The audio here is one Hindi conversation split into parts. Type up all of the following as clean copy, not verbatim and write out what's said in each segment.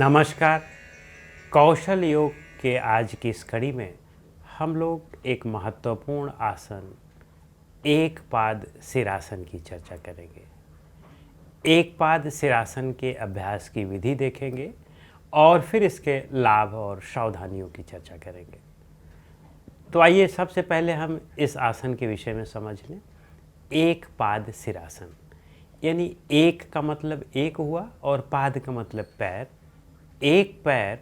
नमस्कार। कौशल योग के आज की इस कड़ी में हम लोग एक महत्वपूर्ण आसन एक पाद सिरासन की चर्चा करेंगे। एक पाद सिरासन के अभ्यास की विधि देखेंगे और फिर इसके लाभ और सावधानियों की चर्चा करेंगे। तो आइए सबसे पहले हम इस आसन के विषय में समझ लें। एक पाद सिरासन यानी एक का मतलब एक हुआ और पाद का मतलब पैर। एक पैर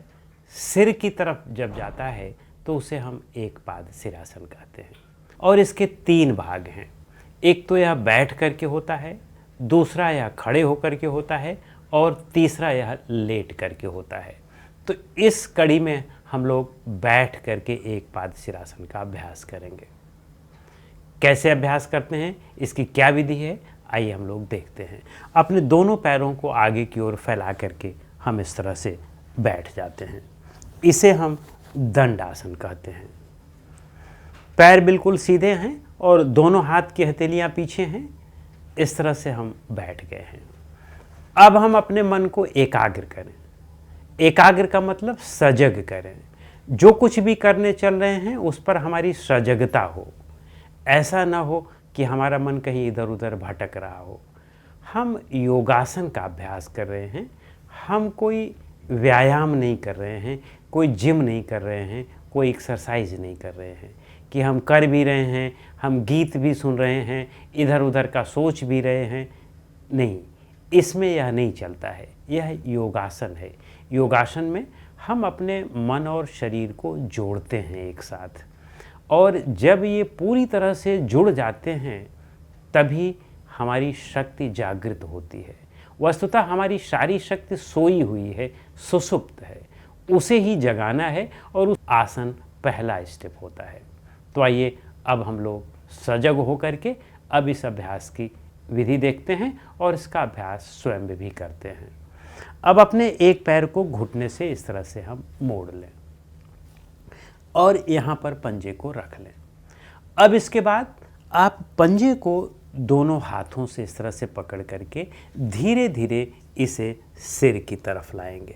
सिर की तरफ जब जाता है तो उसे हम एक पाद सिरासन कहते हैं। और इसके तीन भाग हैं। एक तो यह बैठ करके होता है, दूसरा यह खड़े होकर के होता है और तीसरा यह लेट करके होता है। तो इस कड़ी में हम लोग बैठ करके एक पाद सिरासन का अभ्यास करेंगे। कैसे अभ्यास करते हैं, इसकी क्या विधि है, आइए हम लोग देखते हैं। अपने दोनों पैरों को आगे की ओर फैला करके हम इस तरह से बैठ जाते हैं। इसे हम दंडासन कहते हैं। पैर बिल्कुल सीधे हैं और दोनों हाथ की हथेलियां पीछे हैं। इस तरह से हम बैठ गए हैं। अब हम अपने मन को एकाग्र करें। एकाग्र का मतलब सजग करें। जो कुछ भी करने चल रहे हैं उस पर हमारी सजगता हो। ऐसा ना हो कि हमारा मन कहीं इधर उधर भटक रहा हो। हम योगासन का अभ्यास कर रहे हैं। हम कोई व्यायाम नहीं कर रहे हैं, कोई जिम नहीं कर रहे हैं, कोई एक्सरसाइज नहीं कर रहे हैं कि हम कर भी रहे हैं, हम गीत भी सुन रहे हैं, इधर उधर का सोच भी रहे हैं। नहीं, इसमें यह नहीं चलता है। यह योगासन है। योगासन में हम अपने मन और शरीर को जोड़ते हैं एक साथ, और जब ये पूरी तरह से जुड़ जाते हैं तभी हमारी शक्ति जागृत होती है। वस्तुतः हमारी सारी शक्ति सोई हुई है, सुषुप्त है, उसे ही जगाना है और उस आसन पहला स्टेप होता है। तो आइए अब हम लोग सजग होकर के अब इस अभ्यास की विधि देखते हैं और इसका अभ्यास स्वयं भी करते हैं। अब अपने एक पैर को घुटने से इस तरह से हम मोड़ लें और यहाँ पर पंजे को रख लें। अब इसके बाद आप पंजे को दोनों हाथों से इस तरह से पकड़ करके धीरे धीरे इसे सिर की तरफ लाएंगे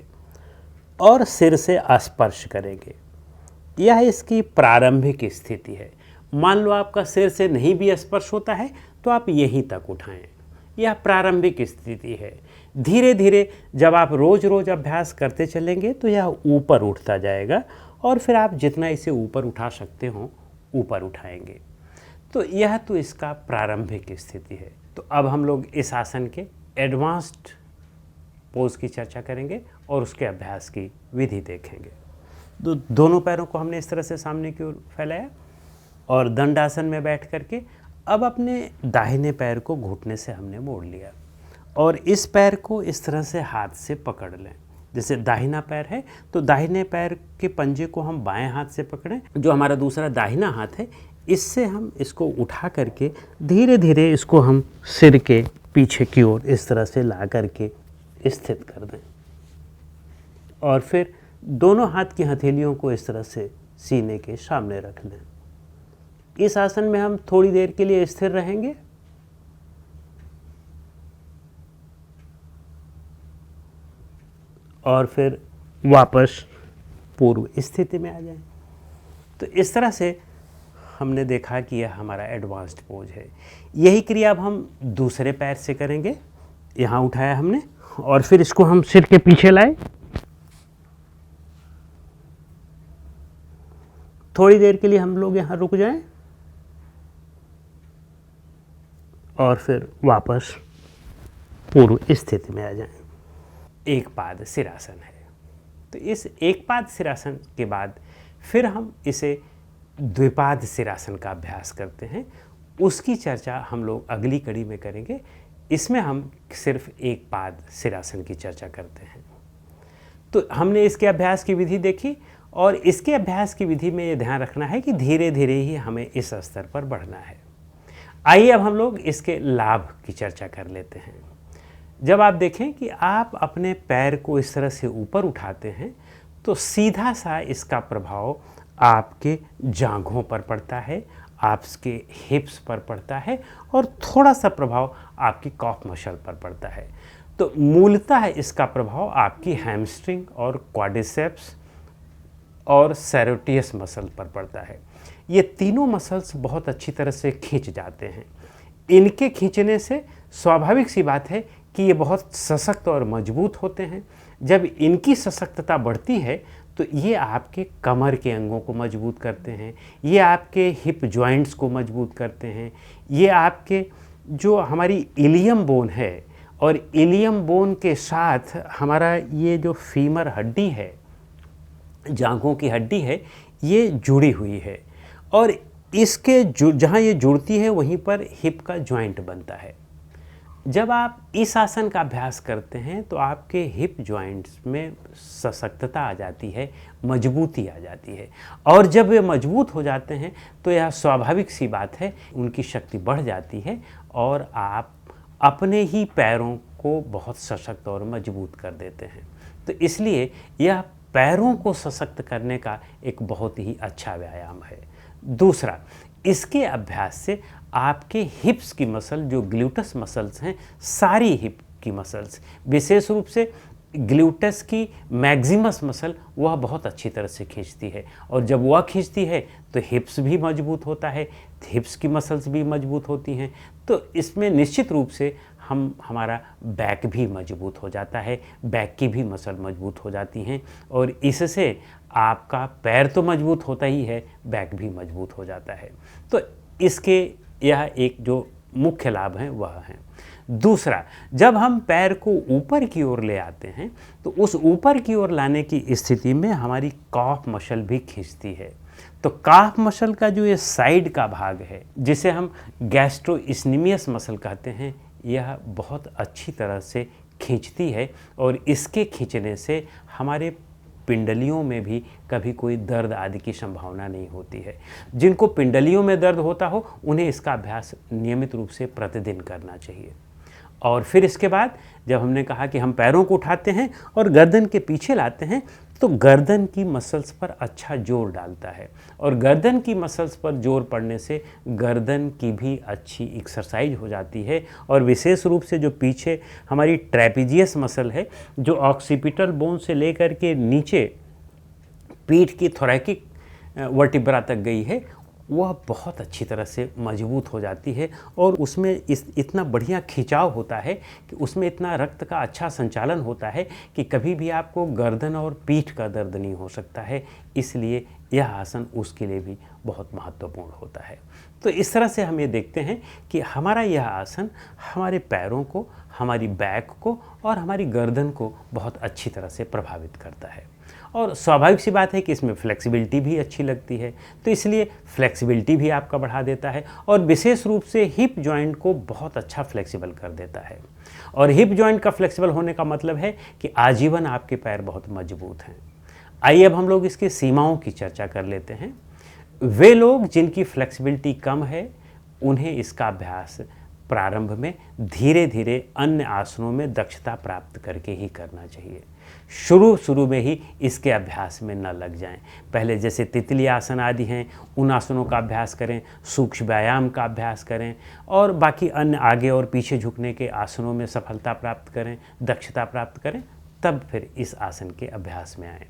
और सिर से स्पर्श करेंगे। यह इसकी प्रारंभिक स्थिति है। मान लो आपका सिर से नहीं भी स्पर्श होता है तो आप यहीं तक उठाएं। यह प्रारंभिक स्थिति है। धीरे धीरे जब आप रोज रोज अभ्यास करते चलेंगे तो यह ऊपर उठता जाएगा और फिर आप जितना इसे ऊपर उठा सकते हो ऊपर उठाएंगे। तो यह तो इसका प्रारंभिक स्थिति है। तो अब हम लोग इस आसन के एडवांस्ड पोज की चर्चा करेंगे और उसके अभ्यास की विधि देखेंगे। तो दोनों पैरों को हमने इस तरह से सामने की ओर फैलाया और दंडासन में बैठ करके अब अपने दाहिने पैर को घुटने से हमने मोड़ लिया और इस पैर को इस तरह से हाथ से पकड़ लें। जैसे दाहिना पैर है तो दाहिने पैर के पंजे को हम बाएं हाथ से पकड़ें। जो हमारा दूसरा दाहिना हाथ है इससे हम इसको उठा करके धीरे धीरे इसको हम सिर के पीछे की ओर इस तरह से ला करके स्थित कर दें और फिर दोनों हाथ की हथेलियों को इस तरह से सीने के सामने रख लें। इस आसन में हम थोड़ी देर के लिए स्थिर रहेंगे। और फिर वापस पूर्व स्थिति में आ जाएं। तो इस तरह से हमने देखा कि यह हमारा एडवांस्ड पोज है। यही क्रिया अब हम दूसरे पैर से करेंगे। यहाँ उठाया हमने और फिर इसको हम सिर के पीछे लाए। थोड़ी देर के लिए हम लोग यहाँ रुक जाएं और फिर वापस पूर्व स्थिति में आ जाएं। एक पाद सिरासन है। तो इस एक पाद सिरासन के बाद फिर हम इसे द्विपाद सिरासन का अभ्यास करते हैं। उसकी चर्चा हम लोग अगली कड़ी में करेंगे। इसमें हम सिर्फ एक पाद सिरासन की चर्चा करते हैं। तो हमने इसके अभ्यास की विधि देखी और इसके अभ्यास की विधि में ये ध्यान रखना है कि धीरे धीरे ही हमें इस स्तर पर बढ़ना है। आइए अब हम लोग इसके लाभ की चर्चा कर लेते हैं। जब आप देखें कि आप अपने पैर को इस तरह से ऊपर उठाते हैं तो सीधा सा इसका प्रभाव आपके जांघों पर पड़ता है, आपके हिप्स पर पड़ता है और थोड़ा सा प्रभाव आपकी कॉफ मसल पर पड़ता है। तो मूलतः इसका प्रभाव आपकी हैमस्ट्रिंग और क्वाड्रिसेप्स और सेरोटियस मसल पर पड़ता है। ये तीनों मसल्स बहुत अच्छी तरह से खींच जाते हैं। इनके खींचने से स्वाभाविक सी बात है कि ये बहुत सशक्त और मजबूत होते हैं। जब इनकी सशक्तता बढ़ती है तो ये आपके कमर के अंगों को मजबूत करते हैं, ये आपके हिप जॉइंट्स को मजबूत करते हैं, ये आपके जो हमारी इलियम बोन है और इलियम बोन के साथ हमारा ये जो फीमर हड्डी है, जांघों की हड्डी है, ये जुड़ी हुई है और इसके जहाँ ये जुड़ती है वहीं पर हिप का जॉइंट बनता है। जब आप इस आसन का अभ्यास करते हैं तो आपके हिप जॉइंट्स में सशक्तता आ जाती है, मजबूती आ जाती है और जब वे मजबूत हो जाते हैं तो यह स्वाभाविक सी बात है, उनकी शक्ति बढ़ जाती है और आप अपने ही पैरों को बहुत सशक्त और मजबूत कर देते हैं। तो इसलिए यह पैरों को सशक्त करने का एक बहुत ही अच्छा व्यायाम है। दूसरा, इसके अभ्यास से आपके हिप्स की मसल, जो ग्लूटस मसल्स हैं, सारी हिप की मसल्स, विशेष रूप से ग्लूटस की मैक्सिमस मसल, वह बहुत अच्छी तरह से खींचती है और जब वह खींचती है तो हिप्स भी मजबूत होता है, हिप्स की मसल्स भी मजबूत होती हैं। तो इसमें निश्चित रूप से हमारा बैक भी मजबूत हो जाता है, बैक की भी मसल मजबूत हो जाती हैं और इससे आपका पैर तो मजबूत होता ही है, बैक भी मजबूत हो जाता है। तो इसके यह एक जो मुख्य लाभ हैं वह हैं। दूसरा, जब हम पैर को ऊपर की ओर ले आते हैं तो उस ऊपर की ओर लाने की स्थिति में हमारी काफ मसल भी खींचती है। तो काफ मसल का जो ये साइड का भाग है, जिसे हम गैस्ट्रोइस्मियस मसल कहते हैं, यह बहुत अच्छी तरह से खींचती है और इसके खींचने से हमारे पिंडलियों में भी कभी कोई दर्द आदि की संभावना नहीं होती है। जिनको पिंडलियों में दर्द होता हो उन्हें इसका अभ्यास नियमित रूप से प्रतिदिन करना चाहिए। और फिर इसके बाद जब हमने कहा कि हम पैरों को उठाते हैं और गर्दन के पीछे लाते हैं तो गर्दन की मसल्स पर अच्छा जोर डालता है और गर्दन की मसल्स पर जोर पड़ने से गर्दन की भी अच्छी एक्सरसाइज हो जाती है और विशेष रूप से जो पीछे हमारी ट्रेपीजियस मसल है, जो ऑक्सीपिटल बोन से लेकर के नीचे पीठ की थोरैकिक वर्टिब्रा तक गई है, वह बहुत अच्छी तरह से मजबूत हो जाती है और उसमें इतना बढ़िया खिंचाव होता है कि उसमें इतना रक्त का अच्छा संचालन होता है कि कभी भी आपको गर्दन और पीठ का दर्द नहीं हो सकता है। इसलिए यह आसन उसके लिए भी बहुत महत्वपूर्ण होता है। तो इस तरह से हम ये देखते हैं कि हमारा यह आसन हमारे पैरों को, हमारी बैक को और हमारी गर्दन को बहुत अच्छी तरह से प्रभावित करता है और स्वाभाविक सी बात है कि इसमें फ्लेक्सिबिलिटी भी अच्छी लगती है। तो इसलिए फ्लेक्सिबिलिटी भी आपका बढ़ा देता है और विशेष रूप से हिप जॉइंट को बहुत अच्छा फ्लेक्सिबल कर देता है। और हिप जॉइंट का फ्लेक्सिबल होने का मतलब है कि आजीवन आपके पैर बहुत मजबूत हैं। आइए अब हम लोग इसकी सीमाओं की चर्चा कर लेते हैं। वे लोग जिनकी फ्लेक्सिबिलिटी कम है उन्हें इसका अभ्यास प्रारंभ में धीरे धीरे अन्य आसनों में दक्षता प्राप्त करके ही करना चाहिए। शुरू में ही इसके अभ्यास में न लग जाएं। पहले जैसे तितली आसन आदि हैं उन आसनों का अभ्यास करें, सूक्ष्म व्यायाम का अभ्यास करें और बाकी अन्य आगे और पीछे झुकने के आसनों में सफलता प्राप्त करें, दक्षता प्राप्त करें, तब फिर इस आसन के अभ्यास में आएँ।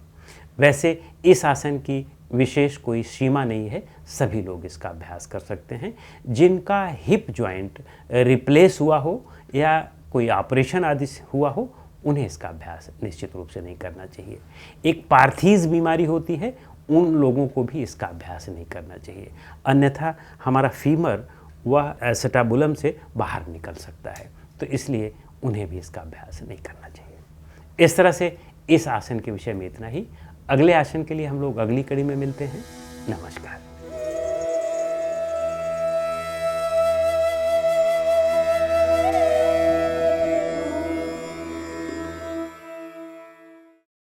वैसे इस आसन की विशेष कोई सीमा नहीं है, सभी लोग इसका अभ्यास कर सकते हैं। जिनका हिप जॉइंट रिप्लेस हुआ हो या कोई ऑपरेशन आदि हुआ हो उन्हें इसका अभ्यास निश्चित रूप से नहीं करना चाहिए। एक पार्थीज बीमारी होती है, उन लोगों को भी इसका अभ्यास नहीं करना चाहिए, अन्यथा हमारा फीमर वह एसेटाबुलम से बाहर निकल सकता है। तो इसलिए उन्हें भी इसका अभ्यास नहीं करना चाहिए। इस तरह से इस आसन के विषय में इतना ही। अगले आसन के लिए हम लोग अगली कड़ी में मिलते हैं। नमस्कार।